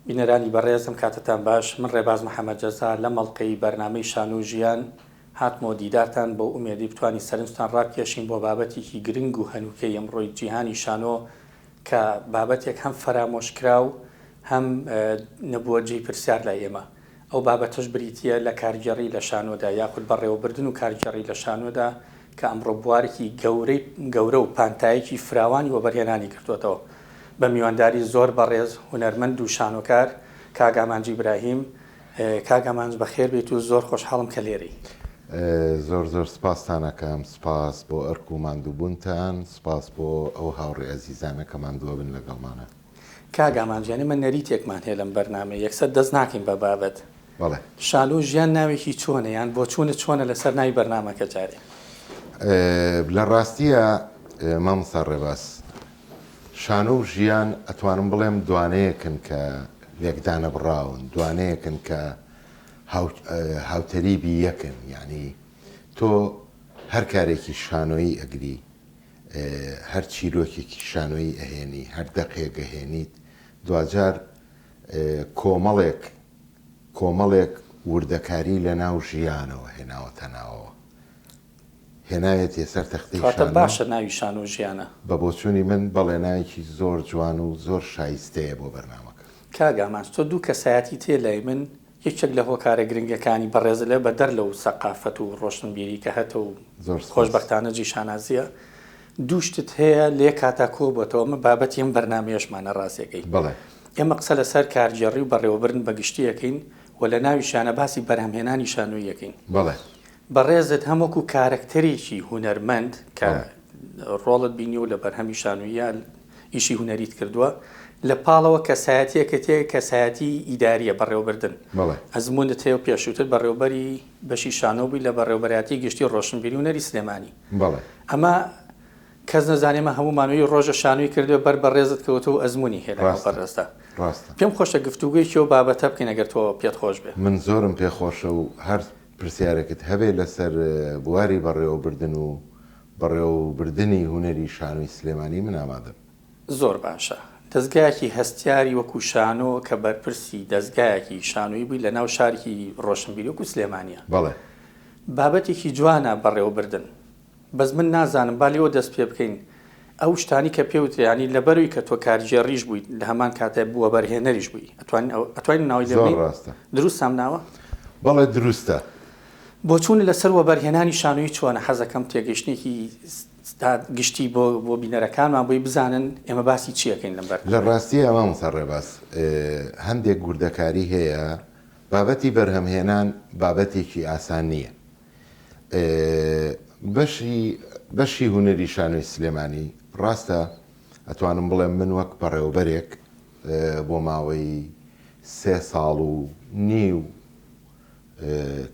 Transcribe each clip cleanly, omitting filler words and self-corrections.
بینەرانی بەڕێزم کاتتان باش من ڕێباز محەممەد جەزا لە مەڵقەی بەرنامەی شان و ژیان هاتمۆ دیدارتان بۆ ئومێدی بتوانین سەرنجتان ڕاکێشین بۆ بابەتێکی گرنگ و هەنووکەی ئەمڕۆی جیهانی شانۆ کە بابەتێک هەم فەرامۆشکرا و هەم نەبووە جێی پرسیار لای ئێمە. ئەو بابەتەش بریتە لە کارگەڕی لە شانۆدا یاخود بەڕێوەبردن و کارگەڕی لە شانۆدا کە ئەمڕۆ بوارێکی گەورە و پانتایەکی فراوانی وەبەرهێنانی کردوێتەوە بە میوانداری زۆر بەڕێز هونەرمەند و شانۆکار کاگامانجی براهیم. کاگامانج بەخێر بێت و زۆر خۆشحاڵم کە لێرەی. زۆر سپاستانەکەم، سپاس بۆ ئەرک و ماندووبوونتان، سپاس بۆ ئەو هاوڕێ ئەزیزانە کە ماندووە بن لەگەڵمانە. کاگامانجیانی من نەریتێکمان هەیە لەم بەرنامە یەکسەر دەست ناکەین بە بابەت. بەڵێ شان و ژیان ناوێکی چۆنە یان بۆ چۆنە لەسەر ناوی بەرنامەکە جارێ؟ لە ڕاستیە مامۆستا ڕێباز، شان و ژیان ئەتوانم بڵێم دوانەیەکن کە لێکدانە بڕاون، دوانەیەکن کە هاوتەریبی یەکن. یعنی تۆ هەر کارێکی شانۆیی ئەگری، هەر چیرۆکێکی شانۆیی ئەهێنی، هەر دەقێک ئەهێنیت، دوجار کۆمەڵێک وردەکاری لە ناو ژیانەوە هێناوەتە ناوەوە، هێنایەتێ سەر تەختەی شانۆ. باشە ناوی شان و ژیانە بە بۆچوونی من بەڵێ ناوێکی زۆر جوان و زۆر شایستەیە بۆ بەرنامەکە. کاگامان تۆ دوو کەسایەتی تێ لای من یەکێک لە هۆکارە گرنگەکانی بەڕێز لێ بە دەر لەو سەقافەت و ڕۆشنبیری کە هەتە و خۆشبەختانە جیشانازیە دووشتت هەیە لێ کاتا کۆ بۆتەوە من بابەتی ئەم بەرنامەیەشمانە ڕاستیەکەی. بەڵێ ئێمە قسە لەسەر کارگێڕی و بەڕێوەبردن بە گشتیەکەین و لە ناوی شانە باسی بەرهەمهێنانی شانۆیەکەین. بەڵێ بەڕێزت هەمووکو کارکتەرێکی هونەرمەند کە ڕۆڵت بینی و لە بەرهەمی شانویە ئیشی هونەریت کردووە لە پاڵەوە کەسایەتیەکە تێ کەسایەتی ئیداریە بەڕێوەبردن. ئەزمونت هەیە و پێشووتر بەڕێوەبەری بەشی شانۆبووی لە بەڕێوەبەراتی گشتی ڕۆشنبیری و هونەری سلێمانی. ئەمە کەس نەزانێمە هەمومانەوەی ڕۆژە شانووی کردو بەر بەڕێزت کەوتەوە و ئەزمموی هێنا بەڕێستا. پێم خۆشە گفتوگویەکی و بابەتە بکەین ئەگەر تۆ پێت خۆش بێ. من زۆرم پێخۆشە و هەر پرسیارێکت هەبێ لەسەر بواری بەڕێوەبردن و بەڕێوەبردنی هونەری شانووی سلێمانی من ئامادەم. زۆر باشە. دەستگایەکی هەستیاری وەکو شانۆ کە بەرپرسی دەستگایەکی شانووی بووی لە ناو شارکی ڕۆشنبیری وەکو سلێمانیە. بەڵێ بابەتێکی جوانە بەڕێوەبردن. بەس من نازانم بالیەوە دەست پێ بکەین ئەو شتانی کە پێوتیانی لەبەروی کە تۆ کارگێڕیش بوویت لە هەمان کاتە بووە بەرهێنەریش بووی ئەتوانین ناوی زۆر ڕاستە. دروستام ناوە؟ بەڵێ دروستە. بۆ چوون لەسەر وەبەرهێنانی شانۆیی چۆنە حەزەکەم تێگەشتێکی گشتی بۆ بینەرەکانمان بۆی بزانن ئێمە باسی چیەکەین لەم بەر. لە ڕاستی ئەمە مامۆستا ڕێباز هەندێک گوردەکاری هەیە، بابەتی بەرهەمهێنان بابەتێکی ئاسان نییە. بەشی هونەری شانۆی سلێمانی ڕاستە ئەتوانم بڵێم من وەک بەڕێوەبەرێک بۆ ماوەی 3 ساڵ و نیو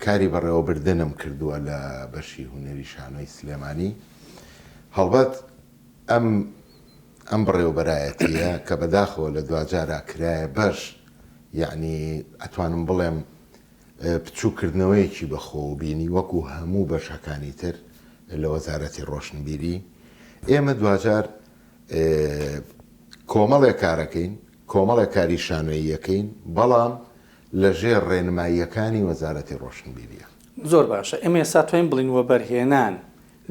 کاری بەڕێوەبردنم کردووە لە بەشی هونەری شانۆی سلێمانی. هەڵبەت ئەم بڕێوەبەرایەتیە کە بەداخەوە لە دوجارا کرایە بەش، یعنی ئەتوانم بڵێم بچووکردنەوەیەکی بەخۆ بینی وەکو هەموو بەشەکانی تر لە وەزارەتی ڕۆشنبیری. ئێمە دوجار کۆمەڵێک کارەکەین، کۆمەڵێک کاری شانۆییەکەین، بەڵام لە ژێر ڕێنماییەکانی وەزارەتی ڕۆشنبیریە. زۆر باشە. ئێمە ئێستا توانین بڵین وەبەرهێنان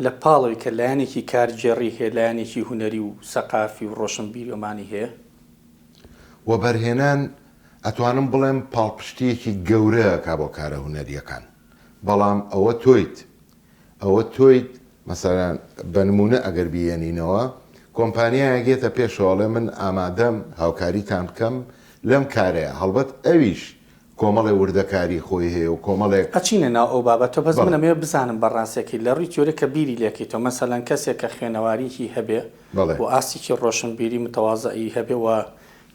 لە پاڵەوەی کە لایەنێکی کارگێڕی هەیە، لایەنێکی هونەری و سەقافی و ڕۆشنبیری ئەمانی هەیە. وەبەرهێنان ئەتوانم بڵێم پاڵپشتیەکی گەورەیە کا بۆ کارە هونەریەکان، بەڵام ئەوە تۆیت مەسەلەن بە نمونە ئەگەر بیێنینەوە کۆمپانیایەگێتە پێشەوەڵێ من ئامادەم هاوکاریتان بکەم لەم کارەیە، هەڵبەت ئەویش کۆمەڵی وردەکاری خۆی هەیە و کۆمەڵێک ئەچینە ناو ئەو بابەتە. بەس منەمێ بزانم بەڕاستێکی لە ڕووی تیۆرە کە بیری لێکیتەوە مەسەلەن کەسێک کە خوێنەواریکی هەبێ و ئاسیکی ڕۆشنبیری متەوازایی هەبێ و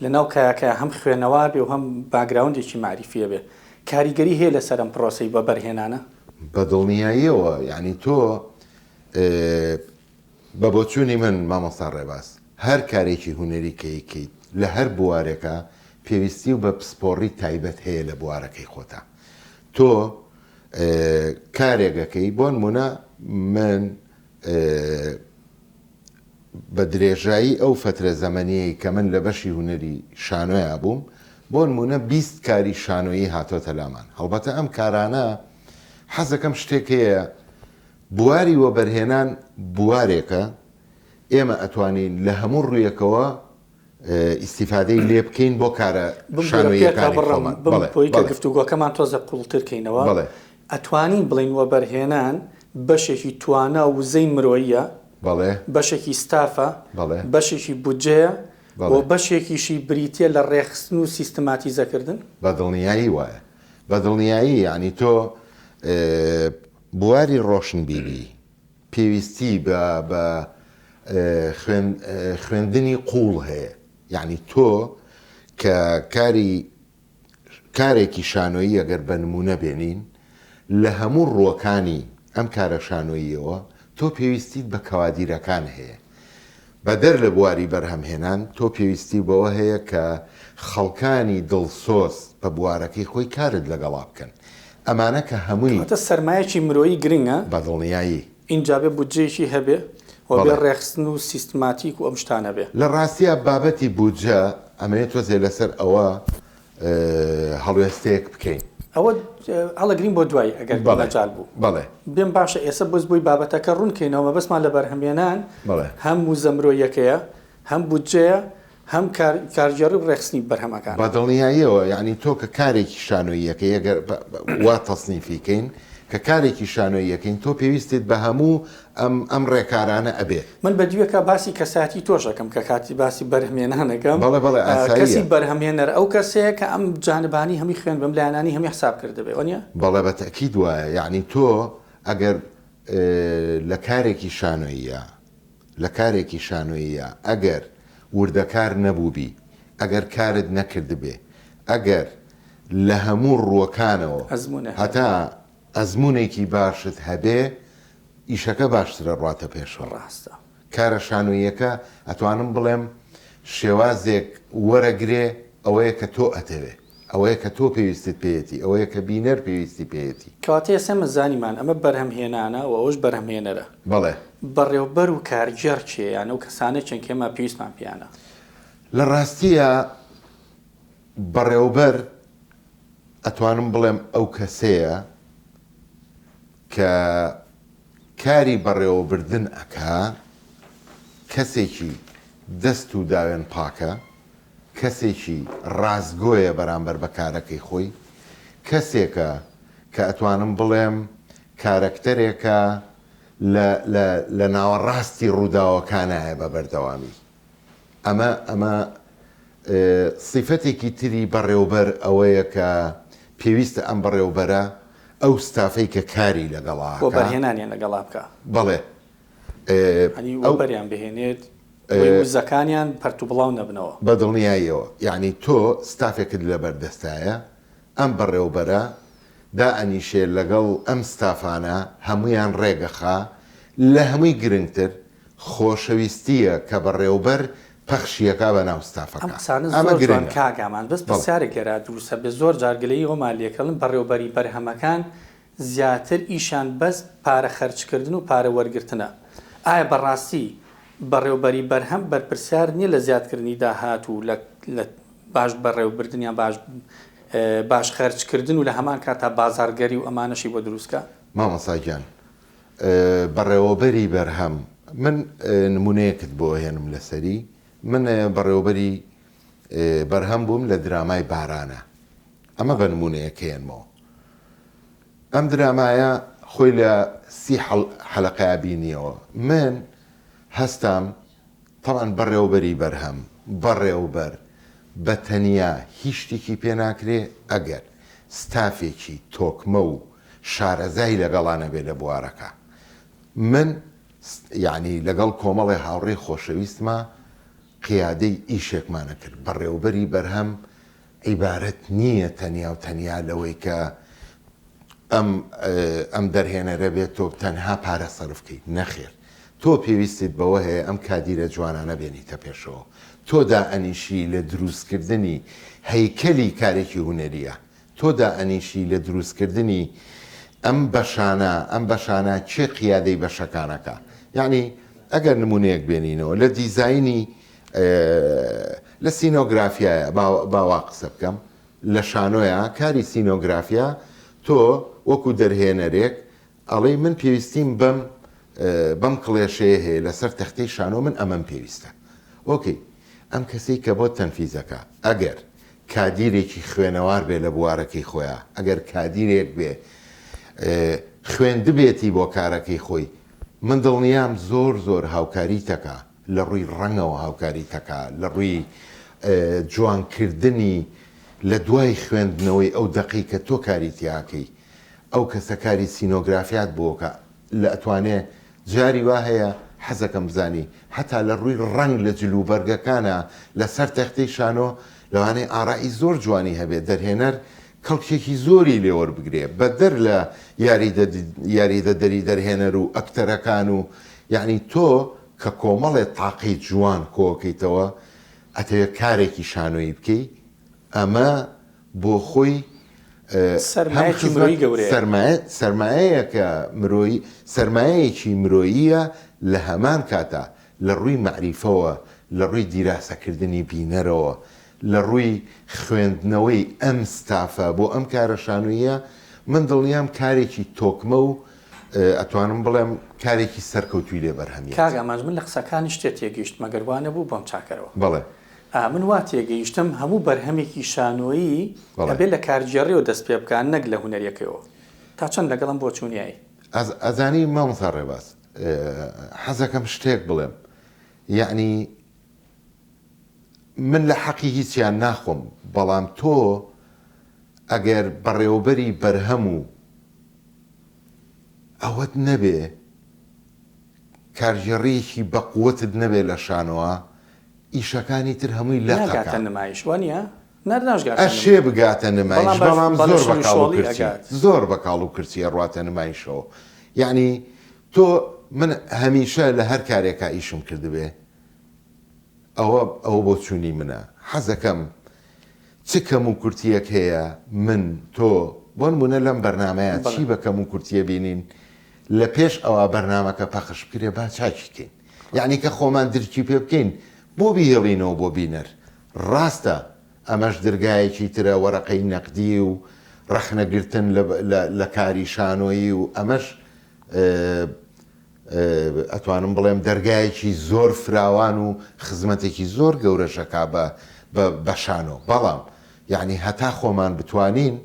لە ناو کایەکە هەم خوێنەوار بێ و هەم باگراوندێکی معریفیە بێ، کاریگەری هەیە لەسەر ئەم پرۆسەی بە بەرهێنانە؟ بە دڵنیاییەوە. یعنی تۆ بە بۆچوونی من مامۆستا ڕێباز هەر کارێکی هونەری کەیکەیت لە هەر بوارێکە پێویستی و بە پسپۆڕی تایبەت هەیە لە بوارەکەی خۆتا. تۆ کارێکەکەی بۆ نمونە من بە درێژایی ئەو فترە زەمەنیەی کە من لە بەشی هونەری شانۆیە بووم بۆ نمونە 20 کاری شانۆیی هاتۆتە لامان هەڵبەتە ئەم کارانە حەزەکەم شتێک هەیە بواری وەبەرهێنان بوارێکە ئێمە ئەتوانین لە هەموو ڕوویەکەوە ئیسیفادەی لێ بکەین بۆ کارە شانۆیەکانی خۆمان. بۆی کە گفتوگۆکەمان تۆزە قوڵترکەینەوە ئەتوانین بڵین وەبەرهێنان بەشێکی توانە و وزەی مرۆیە، بەشێکی ستافە، بەشێکی بودجەیە و بەشێکیشی بریتە لە ڕێخستن و سیستماتیزەکردن. بە دڵنیایی وایە، بە دڵنیایی یعنی تۆ بواری ڕۆشنبیری پێویستی بە خوێندنی قوڵ هەیە، یعنی تۆ کە کارێکی شانۆیی ئەگەر بە نمونە بێنین لە هەموو ڕووەکانی ئەم کارە شانۆییەوە تۆ پێویستیت بە کەوادیرەکان هەیە. بەدەر لە بواری بەرهەمهێنان تۆ پێویستی بەوە هەیە کە خەڵکانی دڵسۆز بە بوارەکەی خۆی کارت لەگەڵا بکەن. ئەمانە کە هەمووی سەرمایەکی مرۆیی گرنگە بە دڵنیایی اینجابێ بودجەیەکی هەبێ و بێ ڕێخستن و سیستماتیک و ئەم شتانە بێ. لە ڕاستیە بابەتی بودجە ئەمەیە تۆزێ لەسەر ئەوە هەڵوێستەیەک بکەین. ئەوە هەڵەگرین بۆ دوای ئەگەر مەجال بوو. بەڵێ بێم باشە ئێستا بۆز بۆی بابەتەکە ڕوونکەینەوە بەسمان لە بەرهەمهێنان هەم وزە مرۆیەکەیە، هەم بودجەیە، هەم کارگێڕی و ڕێخستنی بەرهەمەکان. بە دڵنیاییەوە یعنی تۆ کە کارێکی شانۆییەکە ئەگەر وا تەسنیفیکەین کە کارێکی شانۆییەکەین تۆ پێویستیت بە هەموو ئەم ڕێکارانە ئەبێت. من بە دوێکە باسی کەساتی تۆشەکەم کە کاتی باسی بەرهەمهێنانەکەم کەسی بەرهەمهێنەر ئەو کەسەیە کە ئەم جانبانی هەمی خوێن بەم لایەنانی هەمی حساب کردبێ وانە؟ بەڵێ بە تەکید وایە، یعنی تۆ ئەگەر لە کارێکی شانۆییە ئەگەر وردەکار نەبووبی، ئەگەر کارت نەکردبێ، ئەگەر لە هەموو ڕووەکانەوە هەتا ئەزمونێکی باشت هەبێ ئیشەکە باشترە ڕاتە پێشەوە. ڕاستە کارە شانۆییەکە ئەتوانم بڵێم شێوازێک وەرەگرێ ئەوەیە کە تۆ ئەتەوێ، ئەوەیە کە تۆ پێویستت پێیەتی، ئەوەیە کە بینەر پێویستی پێیەتی. کەواتەیە سێمە زانیمان ئەمە بەرهەمهێنانە و ئەوش بەرهەمهێنەرە. بەڵێ بەڕێوەبەر و کارگێڕ چێیانە و کەسانە چەندکێمە پێویستمان پیانە؟ لە ڕاستیە بەڕێوەبەر ئەتوانم بڵێم ئەو کەسەیە کە کاری بەڕێوەبردن ئەکا، کەسێکی دەست و داوێن پاکە، کەسێکی ڕازگۆیە بەرامبەر بە کارەکەی خۆی، کەسێکە کە ئەتوانم بڵێم کارەکتەرێکە لە ناوەڕاستی ڕووداوەکانایە بە بەردەوامی. ئەمە سیفەتێکی تری بەڕێوەبەر ئەوەیە کە پێویستە ئەم بەڕێوەبەرە ئەو ستافەی کە کاری لەگەڵا بۆ بەرهێنانیان لەگەڵا بکە. بەڵێ ئەو بەریان بهێنێت وزەکانیان پەرتو بڵاو نەبنەوە. بە دڵنیاییەوە یعنی تۆ ستافێکت لە بەردەستایە ئەم بەڕێوەبەرە دائەنیشێ لەگەڵ ئەم ستافانە هەمویان ڕێگەخا لە هەمووی گرنگتر خۆشەویستیە کە بەڕێوەبەر پەخشیەکە بە ناو ستافەکە. ئەم قسانە زۆر جوان کاگامان بەس پرسیارێک لێرە دروستە بێ زۆر جارگلەی ئەومان لێکردن بەڕێوەبەری بەرهەمەکان زیاتر ئیشان بەس پارە خەرجکردن و پارە وەرگرتنە. ئایا بەڕاستی بەڕێوەبەری بەرهەم بەرپرسیار نییە لە زیادکردنی داهات و لە باش بەڕێوەبردنیان باش خەرجکردن و لە هەمان کاتا بازارگەری و ئەمانەشی بۆ دروستکە؟ مامەساگیان بەڕێوەبەری بەرهەم من نمونەیەکت بۆ هێنم لەسەری من بەڕێوەبەری بەرهەم بووم لە درامای بارانە. ئەمە بە نمونەیەکەیەنمەوە. ئەم درامایە خۆی لە 30 حەلەقەیە بینیەوە. من هەستام تەڵەن بەڕێوەبەری بەرهەم بەڕێوەبەر بە تەنیا هیچ شتێکی پێ ناکرێ ئەگەر ستافێکی تۆکمە و شارەزای لەگەڵانە بێ لە بوارەکە. من یعنی لەگەڵ کۆمەڵی هاوڕێی خۆشەویستمە قیادەی ئیشێکمانە کرد. بەڕێوەبەری بەرهەم عیبارەت نییە تەنیا و تەنیا لەوەی کە ئەم دەرهێنەرە بێت تۆ تەنها پارە سەرفکەیت. نەخێر، تۆ پێویستیت بەوە هەیە ئەم کادیرە جوانانە بێنیتە پێشەوە. تۆ دائەنیشی لە دروستکردنی هەیکەلی کارێکی هونەریە، تۆ دائەنیشی لە دروستکردنی ئەم بەشانە چێ قیادەی بەشەکانەکە. یعنی ئەگەر نمونەیەک بێنینەوە لە دیزایانی لە سینۆگرافیایە باوا قسە بکەم لە شانۆیە کاری سینۆگرافیا تۆ وەکو دەرهێنەرێک ئەڵێ من پێویستیم بەم کڵێشەیە هەیە لەسەر تەختەی شانۆ من ئەمەم پێویستە ئۆکەی ئەم کەسەی کە بۆ تەنفیزەکە ئەگەر کادیرێکی خوێنەوار بێ لە بوارەکەی خۆیان ئەگەر کادیرێک بێ خوێندبێتی بۆ کارەکەی خۆی من دڵنیام زۆر هاوکاری تەکە لە ڕووی ڕەنگەوە هاوکاری تەکە لە ڕووی جوانکردنی لە دوای خوێندنەوەی ئەو دەقی کە تۆ کاری تیاکەی ئەو کەسە کاری سینۆگرافیات بۆکە لە ئەتوانێ جاری وا هەیە حەزەکەم بزانی هەتا لە ڕووی ڕنگ لە جلوبەرگەکانە لەسەر تەختەی شانۆ لەوانەیە ئاڕایی زۆر جوانی هەبێت دەرهێنەر کەڵکێکی زۆری لێوەربگرێ بە دەر لە یاریدەدەری دەرهێنەر و ئەکتەرەکان و یعنی تۆ کە کۆمەڵێت تاقی جوان کۆکەیتەوە ئەتەوێ کارێکی شانۆیی بکەی ئەمە بۆ خۆی سەرمایەیەکە مرۆیی سەرمایەیەکی مرۆییە لە هەمان کاتە لە ڕووی معریفەوە لە ڕووی دیراسەکردنی بینەرەوە لە ڕووی خوێندنەوەی ئەم ستافە بۆ ئەم کارە شانویە من دڵنیام کارێکی تۆکمە و ئەتوانم بڵێم کارێکی سەرکەوتوی لێ بەرهەمیە کاک ئاماژ من لە قسەکانی شتێ تێگەیشت مەگەروانە بوو بۆم چاکەرەوە بەڵێ من وا تێگەیشتم هەموو بەرهەمێکی شانۆیی دەبێت لە کارگێڕیەوە دەست پێ بکان نەک لە هونەریەکەوە تا چەند لەگەڵم بۆ چوونیایی ئەزانی مامۆستا ڕێباز حەزەکەم شتێک بڵێم یعنی من لە حەقی هیچیان ناخۆم بەڵام تۆ ئەگەر بەڕێوەبەری بەرهەم و ئەوەت نەبێ کارژێڕیەکی بەقووەتت نەبێ لە شانەوە ئیشەکانی تر هەمووی لاگاتە نمایش وانە ئەشێ بگاتە نمایش بەڵام زۆر بە کاڵ و کورسیە ڕاتە نمایشەوە یعنی تۆ من هەمیشە لە هەر کارێکا ئیشم کردبێ ئەوە بۆ چوونی منە حەزەکەم چ کەم و کورتیەک هەیە من تۆ بۆ نمونە لەم بەرنامەیە چی بە کەم و کورتیە بینین لە پێش ئەوە بەرنامەکە پەخش بکرێ با چاکیکەین یعنی کە خۆمان درکی پێ بکەین بۆ بیهێڵینەوە بۆ بینەر ڕاستە ئەمەش دەرگایەکی ترە وەرەقەی نەقدی و ڕەخنەگرتن لە کاری شانۆیی و ئەمەش ئەتوانم بڵێم دەرگایەکی زۆر فراوان و خزمەتێکی زۆر گەورەشەکا بە شانۆ بەڵام یعنی هەتا خۆمان بتوانین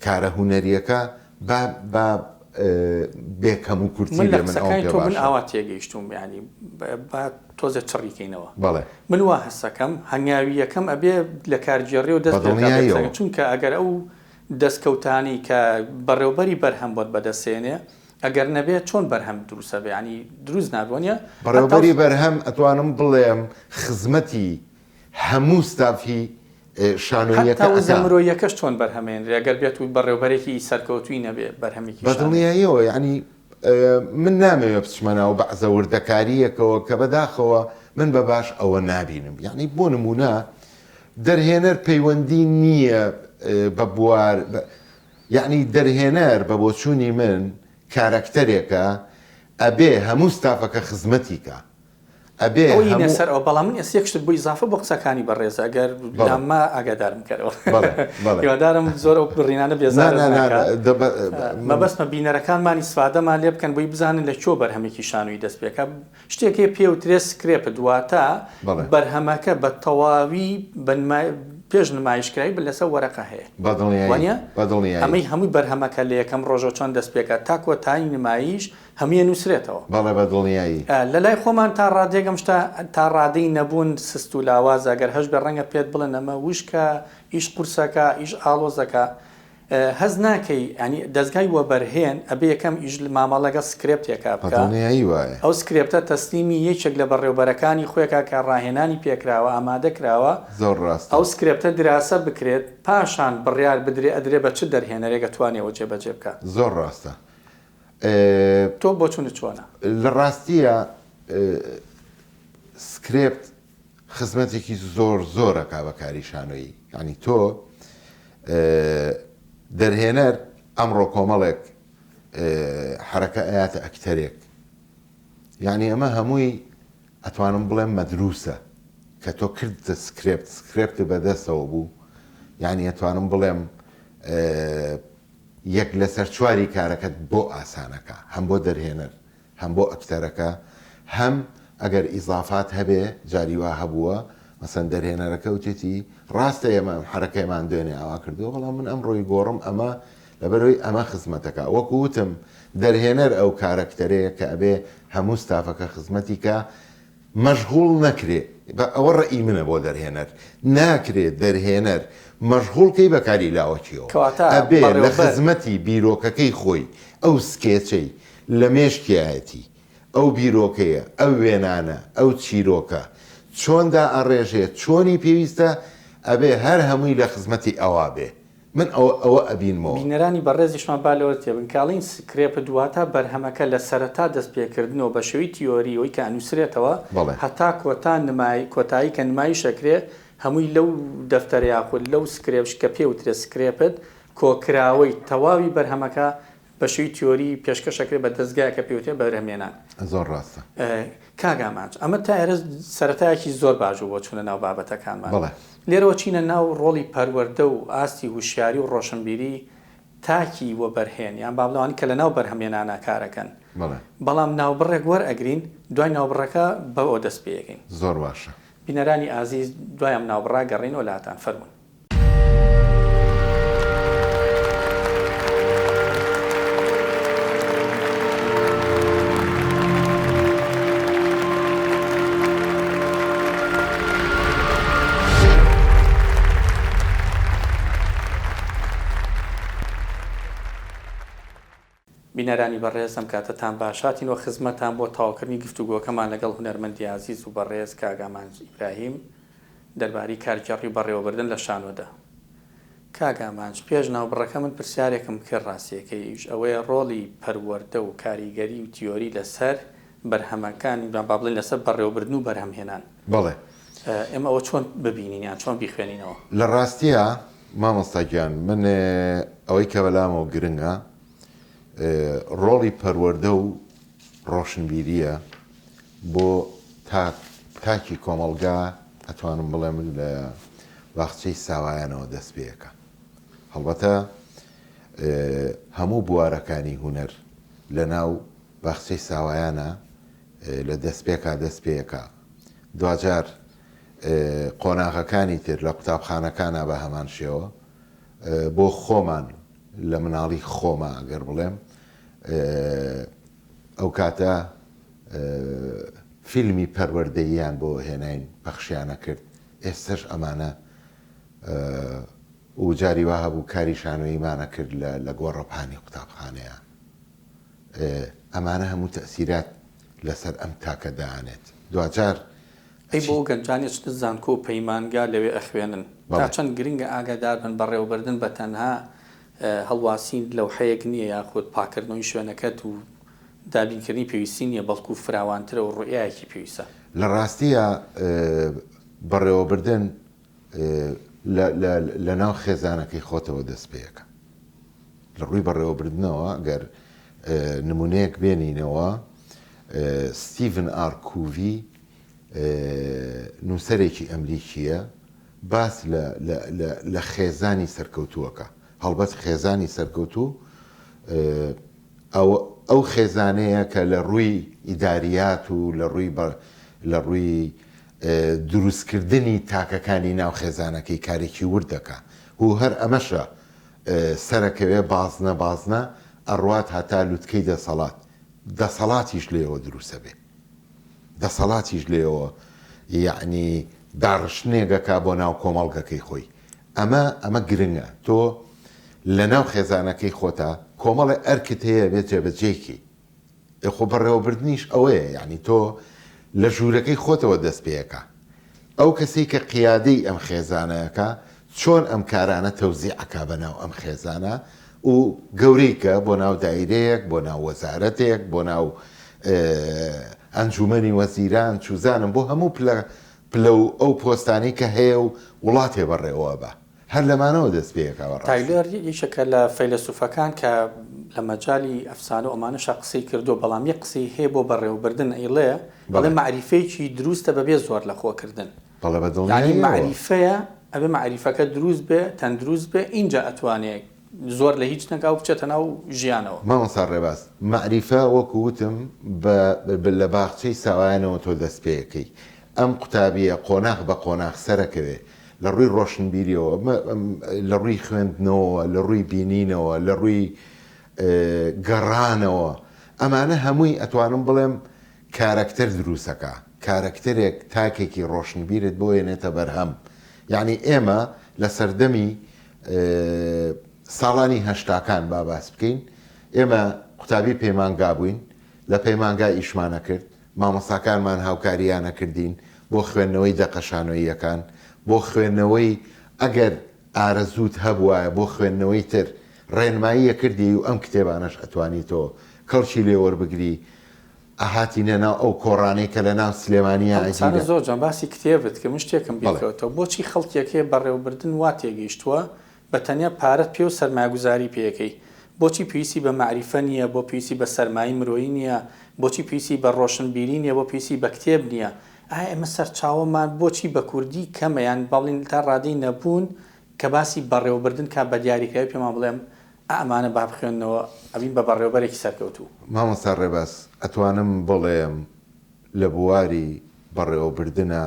کارە هونەریەکە بە بێکەم و کورتی لێ من تۆ من ئاوا تێگەیشتوم ینی تۆزە چڕیکەینەوە بەڵێ من وا هەستەکەم هەنگاویەکەم ئەبێ لە کارگێڕی و دەست پێ چونکە ئەگەر ئەو دەستکەوتانی کە بەڕێوبەری بەرهەم بۆت بەدەستێنێ ئەگەر نەبێت چۆن بەرهەم دروستە بێ ینی دروست نابوونیە بەڕێوبەری بەرهەم ئەتوانم بڵێم خزمەتی هەموو ستافی زەمرۆیەکەش چۆن بەرهەمێن ئەگەر بێت و بەڕێوبەرێکی سەرکەوتوی نەبێ بەرهەمێکی بەدڵنیاییەوە ینی من نامەوێ بچمەناو بەعزە وردەکاریەکەوە کە بەداخەوە من بە باش ئەوە نابینم یعنی بۆ نمونە دەرهێنەر پەیوەندی نییە بە بوار یعنی دەرهێنەر بە بۆچوونی من کارەکتەرێکە ئەبێ هەموو ستافەکە خزمەتیکە ئەوە سەر ئەو بەڵام من ئەسێکشت بۆی زافە بۆ قسەکانی بەڕێز ئەگەر لەمە ئاگادارم کەرەوە هیوادارم زۆر ئەو بڕینانە بێزار مەبەستمە بینەرەکانمانی سوادەمان لێ بکەن بۆی بزانن لە کۆ بەرهەمێکی شانووی دەست پێکە شتێکی پێوترێ سکرێپ دواتە بەرهەمەکە بە تەواوی پێش نمایشکراوی لەسەر وەرەقە هەیە ئەمەی هەمووی بەرهەمەکە لە یەکەم ڕۆژە چۆن دەست پێکە تاکوە تای نمایش هەموویە نووسرێتەوە بەڵێ بەدڵنیایی لە لای خۆمان تا ڕادێگەم شتا تا ڕادەی نەبوون سست و لاواز ئەگەر هەش بە ڕەنگە پێت بڵێن ئەمە وشکە ئیش قورسەکە ئیش ئاڵۆزەکە هەز ناکەی ینی دەستگای وە بەرهێن ئەبێ یەکەم ئیش مامەڵەگە سکرێپتێکا بکە ئەو سکرێپتە تەسلیمی یەکێک لە بەڕێوبەرەکانی خۆیەکە کە ڕاهێنانی پێکراوە ئامادە کراوە زۆر ڕاست ئەو سکرێپتە دراسە بکرێت پاشان بڕیار بدرێ ئەدرێ بە چ دەرهێنەرێکە توانێەوە جێبەجێ بکە زۆر ڕاستە تۆ بۆ چونە چۆنە لە ڕاستیە سکرێپت خزمەتێکی زۆرەکا بە کاری شانۆیی ینی تۆ دەرهێنەر ئەمڕۆ کۆمەڵێک حرەکە ئاياتە ئەکتەرێک یعنی ئەمە هەمووی ئەتوانم بڵێم مەدروسە کە تۆ کردتە سکرێپت بەدەستەوە بوو یعنی ئەتوانم بڵێم یەک لەسەر چواری کارەکەت بۆ ئاسانەکە هەم بۆ دەرهێنەر هەم بۆ ئەکتەرەکە هەم ئەگەر ئیزافات هەبێ جاریوا هەبووە مەسەن دەرهێنەرەکە وتێتی ڕاستە ئێمە حرەکەیمان دوێنێ ئاوا کردووە بەڵام من ئەم ڕۆی گۆڕم ئەمە لەبەرەوەی ئەمە خزمەتەکە وەکو وتم دەرهێنەر ئەو کارەکتەرەیە کە ئەبێ هەموو ستافەکە خزمەتی کە مەشغوڵ نەکرێ ئەوە ڕێئی منە بۆ دەرهێنەر ناکرێت دەرهێنەر مەشغوڵکەی بەکاری لاوەکیەوە ئەبێ لە خزمەتی بیرۆکەکەی خۆی ئەو سکێچەی لە مێشکایەتی ئەو بیرۆکەیە ئەو وێنانە ئەو چیرۆکە چۆندا ئەڕێژێت چۆنی پێویستە ئەبێ هەر هەمووی لە خزمەتی ئەوا بێ من ئەوە ئەبینمەوە بینەرانی بەڕێزیشمان بالەوە تێبن کاڵین سکرێپە دواتە بەرهەمەکە لە سەرەتا دەست پێکردنەوە بە شێوەی تیۆری ئەوەی کە ئەنووسرێتەوە هەتا کۆتایی کە نمایی شەکرێ هەمووی لەو دەفتەرە یاخود لەو سکرێپش کە پێوترێ سکرێپت کۆکراوەی تەواوی بەرهەمەکە بە شێوەی تیۆری پێشکەشەکرێ بە دەستگایەکە پێوتێ بەرهەمێنان زۆر ڕاستە کاگامانج ئەمە تا ئێرە سەرەتایەکی زۆر باشوو بۆ چونە ناو بابەتەکانمان لێرەوە چینە ناو ڕۆڵی پەروەردە و ئاستی هوشیاری و ڕۆشنبیری تاکی وە بەرهێن یان بابلەوانی کە لە ناو بەرهەمێنانە کارەکەن بەڵام ناوبڕێک وەرئەگرین دوای ناوبڕەکە بەوە دەست پێەکەین زۆر باشە بینەرانی ئازیز دوایم ناوبڕا گەڕین وڵاتان فەرمون بینەرانی بەڕێزم کاتتان باشاتینەوە خزمەتان بۆ تاواکردنی گفتوگۆکەمان لەگەڵ هونەرمەندی عزیز و بەڕێز کاگامان ئیبراهیم دەربارەی کارگەڕی بەڕێوەبردن لە شانۆدا کاگامانج پێش ناوبڕەکە من پرسیارێکم کرد ڕاستیەکەیش ئەوەیە ڕۆڵی پەروەردە و کاریگەری و تیۆری لەسەر بەرهەمەکانی با بڵێن لەسەر بەڕێوەبردن و بەرهەمهێنان بەڵێ ئێمە ئەوە چۆن ببینین یان چۆن بیخوێنینەوە لە ڕاستیە مامۆستاگیان من ئەوەی کە بەلامەوە گرنگە ڕۆڵی پەروەردە و ڕۆشنبیریە بۆ تاکی کۆمەڵگا ئەتوانم بڵێم لە باخچەی ساوایانەوە دەست پێەکە هەڵبەتە هەموو بوارەکانی هونەر لە ناو باخچەی ساوایانە لە دەست پێەکە دوجار قۆناغەکانی تر لە قوتابخانەکانە بە هەمان شێوە بۆ خۆمان لە مناڵی خۆمە ئەگەر بڵێم ئەو کاتە فیلمی پەروەردەییان بۆ هێناین پەخشیانە کرد ئێستش ئەمانە و جاری وا هەبوو کاری شانۆیمانە کرد لە گۆڕەپانی قوتابخانەیە ئەمانە هەموو تەسیرات لەسەر ئەم تاکە دەهانێت دوجار ئەی بۆ گەنجانی زانکۆ و پەیمانگا لەوێ ئەخوێنن تا چەند گرنگە ئاگادار بن بەڕێوەبردن بە تەنها هەڵواسین لەوحەیەک نییە یاخود پاکردنەوەی شوێنەکەت و دابینکردنی پێویستی نییە بەڵکو فراوانترە و ڕوئایەکی پێویستە لە ڕاستیە بەڕێوەبردن لە ناو خێزانەکەی خۆتەوە دەست پێەکە لە ڕووی بەڕێوەبردنەوە ئەگەر نمونەیەک بێنینەوە ستیڤن ئار کوڤی نووسەرێکی ئەمریکیە باس لە خێزانی سەرکەوتووەکە هەڵبەت خێزانی سەرکەوتوو ئەو خێزانەیە کە لە ڕووی ئیداریات و لە ڕووی دروستکردنی تاکەکانی ناو خێزانەکەی کارێکی ورد دەکە و هەر ئەمەشە سەرەکەوێ بازنە ئەڕوات هەتا لوتکەی دەسەڵاتیش لێەوە دروستە بێ دەسەڵاتیش لێەوە یعنی داڕشتنێگەکە بۆ ناو کۆمەڵگەکەی خۆی ئەمە گرنگە تۆ لە ناو خێزانەکەی خۆتە کۆمەڵی ئەرکت هەیە بێت جێبەجێکی خۆ بەڕێوەبردنیش ئەوەیە یعنی تۆ لە ژوورەکەی خۆتەوە دەست پێەکە ئەو کەسی کە قیادەی ئەم خێزانەیەەکە چۆن ئەم کارانە تەوزیعەکە بەناو ئەم خێزانە و گەورەیکە بۆ ناو دایرەیەک بۆ ناو وەزارەتێک بۆ ناو ئەنجومەنی وەزیران چوزانم بۆ هەموو پلە و ئەو پۆستانی کە هەیە و وڵاتێ بەڕێوە بە هەر لەمانەوە دەست پێەکەوە تایلەر یەکێکە لە فەیلسوفەکان کە لە مەجای ئەفسانە و ئەمانەشە قسەی کردو بەڵام یەک قسەی هەیە بۆ بەڕێوەبردن ئەیڵێ بەڵێ معریفەیەکی دروستە بەبێ زۆر لە خۆکردن بەڵێ بە دڵنیاییەوە. یعنی معریفەیە ئەبێ معریفەکە دروست بێ تەندروست بێ اینجا ئەتوانێت زۆر لە هیچ نەکا و بچێتە ناو ژیانەوە. مامۆستا ڕێباز معریفە وەکووتم لە باخچەی ساوایانەوە تۆ دەست پێەکەی ئەم قوتابیە قۆناغ بە قۆناغ سەرەکەوێ لە ڕووی ڕۆشنبیریەوە لە ڕووی خوێندنەوە لە ڕووی بینینەوە لە ڕووی گەڕانەوە ئەمانە هەمووی ئەتوانم بڵێم کارکتەر دروستەکە کارکتەرێک تاکێکی ڕۆشنبیرت بۆ وێنێتە بەرهەم. یعنی ئێمە لە سەردەمی ساڵانی هەشتاکان با باس بکەین ئێمە قوتابی پەیمانگا بووین لە پەیمانگا ئیشمانە کرد مامۆستاکانمان هاوکاریانە کردین بۆ خوێندنەوەی دەقەشانۆییەکان بۆ خوێندنەوەی ئەگەر ئارەزووت هەبووایە بۆ خوێندنەوەی تر ڕێنماییە کردی و ئەم کتێبانەش ئەتوانی تۆ کەڵکی لێ وەربگری ئاهاتینە ناو ئەو کۆڕانەی کە لە ناو سلێمانیە زۆر جان باسی کتێبت کە من شتێکم بیکەوتەوە بۆچی خەڵکیەکەی بەڕێوەبردن وا تێگەیشتووە بە تەنیا پارەت پێ و سەرمایه‌گوزاری پێەکەی بۆچی پێویستی بە معریفە نییە بۆ پێویستی بە سەرمایی مرۆیی نییە بۆچی پێویستی بە ڕۆشنبیری نییە بۆ پێویستی بە کتێب نییە ئایا ئێمە سەرچاوەمان بۆچی بە کوردی کەمە یان باڵین تا ڕادەی نەبوون کە باسی بەڕێوەبردن کا بە دیاریکراوی پێمان بڵێم ئەمانە با بخوێنەوە ئەبین بە بەڕێوەبەرێکی سەرکەوتوو. مامۆستا ڕێباز ئەتوانم بڵێم لە بواری بەڕێوەبردنە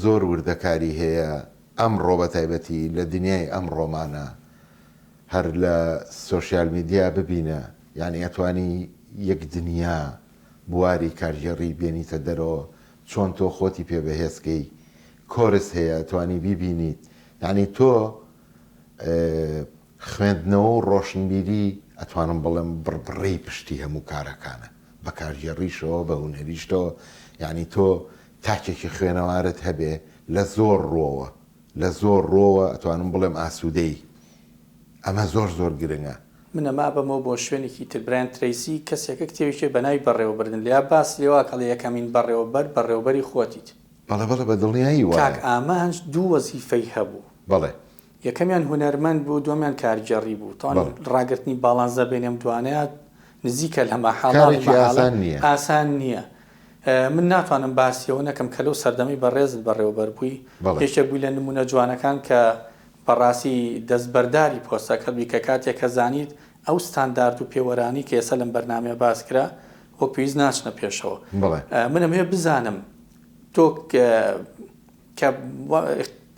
زۆر وردەکاری هەیە ئەمڕۆ بە تایبەتی لە دنیای ئەم ڕۆمانە هەر لە سۆشیال میدیا ببینە یعنی ئەتوانی یەک دنیا بواری کارژێڕی بێنیتە دەرەوە چۆن تۆ خۆتی پێ بەهێزکەی کۆرس هەیە توانی بیبینیت یعنی تۆ خوێندنەوە و ڕۆشنبیری ئەتوانم بڵێم بڕبڕی پشتی هەموو کارەکانە بە کارژێڕیشەوە بە هونەریشتەوە یعنی تۆ تاکێکی خوێنەوارت هەبێ لە زۆر ڕۆوە لە زۆر ڕۆوە ئەتوانم بڵێم ئاسوودەی ئەمە زۆر زۆر گرنگە. منەما بەمەوە بۆ شوێنێکی تر برایان تریسی کەسێکە کتێویشێ بە ناوی بەڕێوەبردن لیا باس لێوا کەڵ یەکەمین بەڕێوەبەری خۆتیت بەڵێ بەڵێ بە دڵنیایی وایە کاک ئامانج دوو وەزیفەی هەبوو بەڵێ یەکەمیان هونەرمەند بوو دومیان کارگەڕی بوو تۆ ڕاگررتنی باڵانزە بینێم دوانەیە نزیکە لەمە ئاسان نییە. من ناتوانم باسیەوە نەکەم کە لەو سەردەمی بەڕێزت بەڕێوەبەر بووی پێشێک بووی لە نمونە جوانەکان کە بەڕاستی دەستبەرداری پۆستەکەت بووی کە کاتێک کە زانیت ئەو ستاندارد و پێوەرانی کە ئێستا لەم بەرنامەیە باسکرا وەک پێویست ناچنە پێشەوە. منم هەیە بزانم تۆ کە